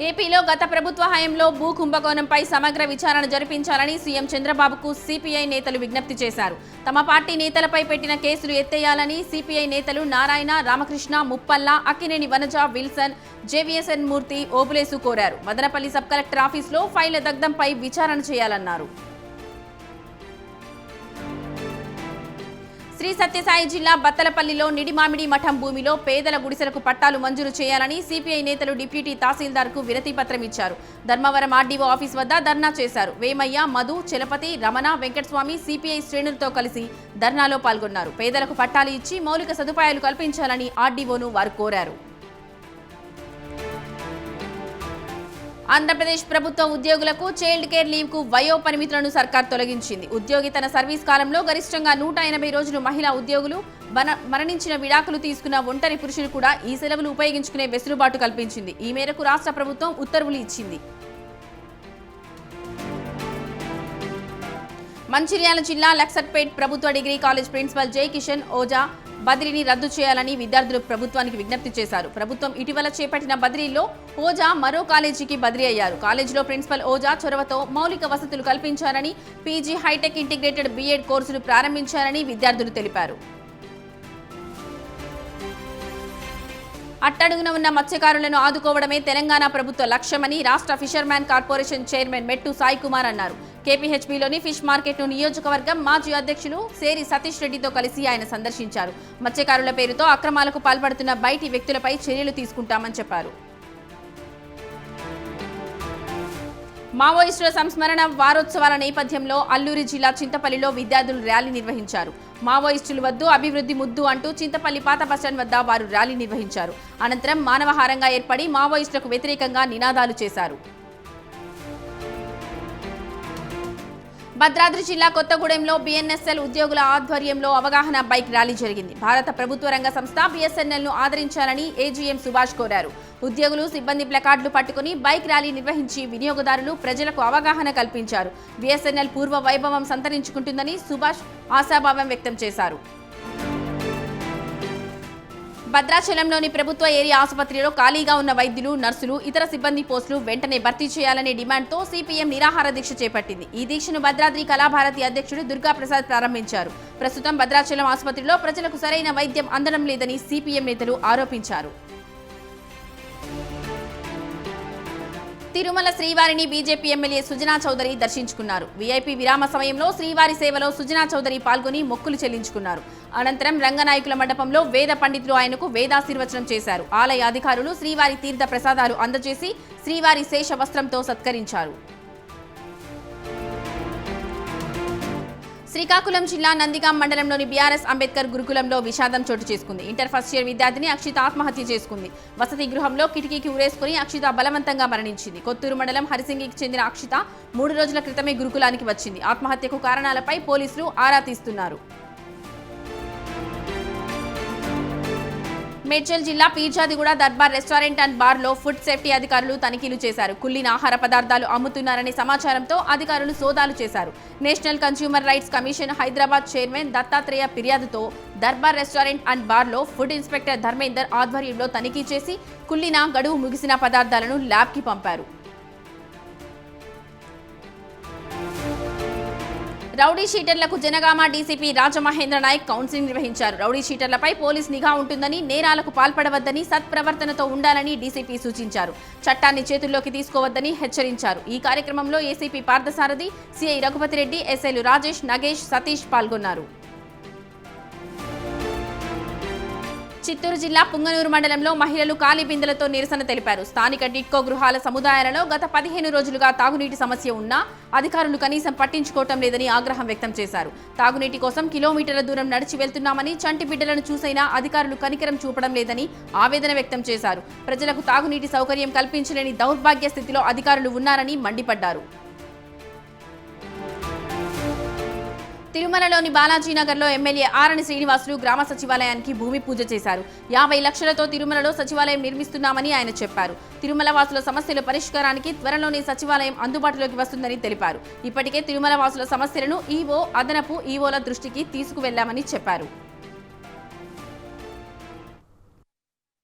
ఏపీలో గత ప్రభుత్వ హయాంలో భూ కుంభకోణంపై సమగ్ర విచారణ జరిపించాలని సీఎం చంద్రబాబుకు సిపిఐ నేతలు విజ్ఞప్తి చేశారు. తమ పార్టీ నేతలపై పెట్టిన కేసులు ఎత్తేయాలని సిపిఐ నేతలు నారాయణ, రామకృష్ణ, ముప్పల్ల, అక్కినేని వనజ, విల్సన్, జేవీఎస్ఎన్ మూర్తి, ఓబులేసు కోరారు. మదనపల్లి సబ్ కలెక్టర్ ఆఫీసులో ఫైళ్ల దగ్ధంపై విచారణ చేయాలన్నారు. శ్రీ సత్యసాయి జిల్లా బత్తలపల్లిలో నిడిమామిడి మఠం భూమిలో పేదల గుడిసెలకు పట్టాలు మంజూరు చేయాలని సిపిఐ నేతలు డిప్యూటీ తహసీల్దార్కు వినతి పత్రం ఇచ్చారు. ధర్మవరం ఆర్డీఓ ఆఫీస్ వద్ద ధర్నా చేశారు. వేమయ్య, మధు, చలపతి, రమణ, వెంకటస్వామి సిపిఐ శ్రేణులతో కలిసి ధర్నాలో పాల్గొన్నారు. పేదలకు పట్టాలు ఇచ్చి మౌలిక సదుపాయాలు కల్పించాలని ఆర్డీఓను వారు కోరారు. ఆంధ్రప్రదేశ్ ప్రభుత్వ ఉద్యోగులకు చైల్డ్ కేర్ లీవ్ కు వయో పరిమితులను సర్కార్ తొలగించింది. ఉద్యోగి తన సర్వీస్ కాలంలో గరిష్టంగా 180 రోజులు మహిళా ఉద్యోగులు మరణించిన విడాకులు తీసుకున్న ఒంటరి పురుషులు కూడా ఈ సెలవులు ఉపయోగించుకునే వెసులుబాటు కల్పించింది. ఈ మేరకు రాష్ట్ర ప్రభుత్వం ఉత్తర్వులు ఇచ్చింది. మంచిర్యాల జిల్లా లక్సట్పేట్ ప్రభుత్వ డిగ్రీ కాలేజ్ ప్రిన్సిపల్ జై కిషన్ ఓజా బదిలీని రద్దు చేయాలని విద్యార్థులు ప్రభుత్వానికి విజ్ఞప్తి చేశారు. ప్రభుత్వం ఇటీవల చేపట్టిన బదిలీలో ఓజా మరో కాలేజీకి బదిలీ అయ్యారు. కాలేజీలో ప్రిన్సిపల్ ఓజా చొరవతో మౌలిక వసతులు కల్పించారని, పీజీ హైటెక్ ఇంటిగ్రేటెడ్ బీఎడ్ కోర్సులు ప్రారంభించారని విద్యార్థులు తెలిపారు. అట్టడుగున ఉన్న మత్స్యకారులను ఆదుకోవడమే తెలంగాణ ప్రభుత్వ లక్ష్యమని రాష్ట్ర ఫిషర్మ్యాన్ కార్పొరేషన్ చైర్మన్ మెట్టు సాయి కుమార్ అన్నారు. కేపీహెచ్బీలోని ఫిష్ మార్కెట్ను నియోజకవర్గం మాజీ అధ్యక్షులు సేరి సతీష్ రెడ్డితో కలిసి ఆయన సందర్శించారు. మత్స్యకారుల పేరుతో అక్రమాలకు పాల్పడుతున్న బయటి వ్యక్తులపై చర్యలు తీసుకుంటామని చెప్పారు. మావోయిస్టుల సంస్మరణ వారోత్సవాల నేపథ్యంలో అల్లూరి జిల్లా చింతపల్లిలో విద్యార్థులు ర్యాలీ నిర్వహించారు. మావోయిస్టులు వద్దు, అభివృద్ధి ముద్దు అంటూ చింతపల్లి పాత బస్టాండ్ వద్ద వారు ర్యాలీ నిర్వహించారు. అనంతరం మానవహారంగా ఏర్పడి మావోయిస్టులకు వ్యతిరేకంగా నినాదాలు చేశారు. భద్రాద్రి జిల్లా కొత్తగూడెంలో బీఎన్ఎస్ఎల్ ఉద్యోగుల ఆధ్వర్యంలో అవగాహన బైక్ ర్యాలీ జరిగింది. భారత ప్రభుత్వ రంగ సంస్థ బీఎస్ఎన్ఎల్ను ఆదరించాలని ఏజీఎం సుభాష్ కోరారు. ఉద్యోగులు, సిబ్బంది ప్లకార్డులు పట్టుకుని బైక్ ర్యాలీ నిర్వహించి వినియోగదారులు, ప్రజలకు అవగాహన కల్పించారు. బీఎస్ఎన్ఎల్ పూర్వ వైభవం సంతరించుకుంటుందని సుభాష్ ఆశాభావం వ్యక్తం చేశారు. భద్రాచలంలోని ప్రభుత్వ ఏరియా ఆసుపత్రిలో ఖాళీగా ఉన్న వైద్యులు, నర్సులు, ఇతర సిబ్బంది పోస్టులు వెంటనే భర్తీ చేయాలనే డిమాండ్తో సిపిఎం నిరాహార దీక్ష చేపట్టింది. ఈ దీక్షను భద్రాద్రి కళాభారతి అధ్యక్షుడు దుర్గాప్రసాద్ ప్రారంభించారు. ప్రస్తుతం భద్రాచలం ఆసుపత్రిలో ప్రజలకు సరైన వైద్యం అందడం లేదని సిపిఎం నేతలు ఆరోపించారు. తిరుమల శ్రీవారిని బీజేపీ ఎమ్మెల్యే సుజనా చౌదరి దర్శించుకున్నారు. వీఐపీ విరామ సమయంలో శ్రీవారి సేవలో సుజనా చౌదరి పాల్గొని మొక్కులు చెల్లించుకున్నారు. అనంతరం రంగనాయకుల మండపంలో వేద పండితులు ఆయనకు వేదాశీర్వచనం చేశారు. ఆలయ అధికారులు శ్రీవారి తీర్థ ప్రసాదాలు అందజేసి శ్రీవారి శేష వస్త్రంతో సత్కరించారు. శ్రీకాకుళం జిల్లా నందిగాం మండలంలోని బీఆర్ఎస్ అంబేద్కర్ గురుకులంలో విషాదం చోటు చేసుకుంది. ఇంటర్ ఫస్ట్ ఇయర్ విద్యార్థిని అక్షిత ఆత్మహత్య చేసుకుంది. వసతి గృహంలో కిటికీకి ఉరేసుకుని అక్షిత బలవంతంగా మరణించింది. కొత్తూరు మండలం హరిసింగికి చెందిన అక్షిత 3 రోజుల క్రితమే గురుకులానికి వచ్చింది. ఆత్మహత్యకు కారణాలపై పోలీసులు ఆరా తీస్తున్నారు. మేడ్చల్ జిల్లా పీర్జాదిగూడ దర్బార్ రెస్టారెంట్ అండ్ బార్లో ఫుడ్ సేఫ్టీ అధికారులు తనిఖీలు చేశారు. కుళ్ళిన ఆహార పదార్థాలు అమ్ముతున్నారనే సమాచారంతో అధికారులు సోదాలు చేశారు. National consumer rights commission Hyderabad chairman Dattatreya ఫిర్యాదుతో దర్బార్ రెస్టారెంట్ అండ్ బార్లో ఫుడ్ ఇన్స్పెక్టర్ ధర్మేందర్ ఆధ్వర్యంలో తనిఖీ చేసి కుళ్ళిన, గడువు ముగిసిన పదార్థాలను ల్యాబ్కి పంపారు. రౌడీ షీటర్లకు జనగామ డీసీపీ రాజమహేంద్ర నాయక్ కౌన్సిలింగ్ నిర్వహించారు. రౌడీ షీటర్లపై పోలీస్ నిఘా ఉంటుందని, నేరాలకు పాల్పడవద్దని, సత్ప్రవర్తనతో ఉండాలని డీసీపీ సూచించారు. చట్టాన్ని చేతుల్లోకి తీసుకోవద్దని హెచ్చరించారు. ఈ కార్యక్రమంలో ఏసీపీ పార్థసారథి, సిఐ రఘుపతిరెడ్డి, ఎస్ఐలు రాజేష్, నగేష్, సతీష్ పాల్గొన్నారు. చిత్తూరు జిల్లా పుంగనూరు మండలంలో మహిళలు ఖాళీ బిందెలతో నిరసన తెలిపారు. స్థానిక టిట్కో గృహాల సముదాయాలలో గత 15 రోజులుగా తాగునీటి సమస్య ఉన్నా అధికారులు కనీసం పట్టించుకోవటం లేదని ఆగ్రహం వ్యక్తం చేశారు. తాగునీటి కోసం కిలోమీటర్ల దూరం నడిచి వెళ్తున్నామని, చంటి బిడ్డలను చూసైనా అధికారులు కనికరం చూపడం లేదని ఆవేదన వ్యక్తం చేశారు. ప్రజలకు తాగునీటి సౌకర్యం కల్పించలేని దౌర్భాగ్య స్థితిలో అధికారులు ఉన్నారని మండిపడ్డారు. తిరుమలలోని బాలాజీనగర్లో ఎమ్మెల్యే ఆరణి శ్రీనివాసులు గ్రామ సచివాలయానికి భూమి పూజ చేశారు. 50 లక్షలతో తిరుమలలో సచివాలయం నిర్మిస్తున్నామని ఆయన చెప్పారు. తిరుమల వాసుల సమస్యల పరిష్కారానికి త్వరలోనే సచివాలయం అందుబాటులోకి వస్తుందని తెలిపారు. ఇప్పటికే తిరుమల వాసుల సమస్యలను ఈవో, అదనపు ఈవోల దృష్టికి తీసుకువెళ్లామని చెప్పారు.